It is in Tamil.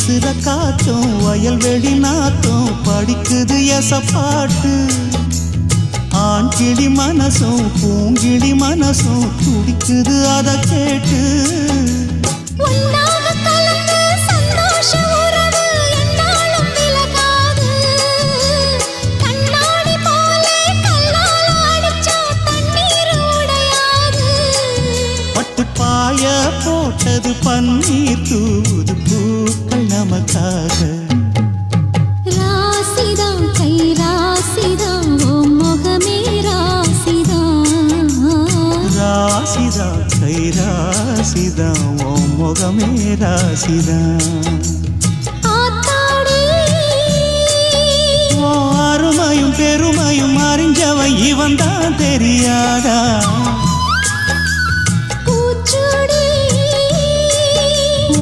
வீசுற காத்தும் வயல்வெளி நாத்தும் படிக்குது எசப்பாட்டு ஆண் கிளி மனசும் பூங்கிளி மனசும் துடிக்குது அத கேட்டு பாய போட்டது பன்னீர் தூது பூக்கள் நமக்காக ராசிதான் கை ராசிதான் ஓ முகமே ராசிதான் ராசிதான் கை ராசிதான் ஓ முகமே ராசிதான் அருமையும் பெருமையும் அறிஞ்சவன் இவன் தான் தெரியாதா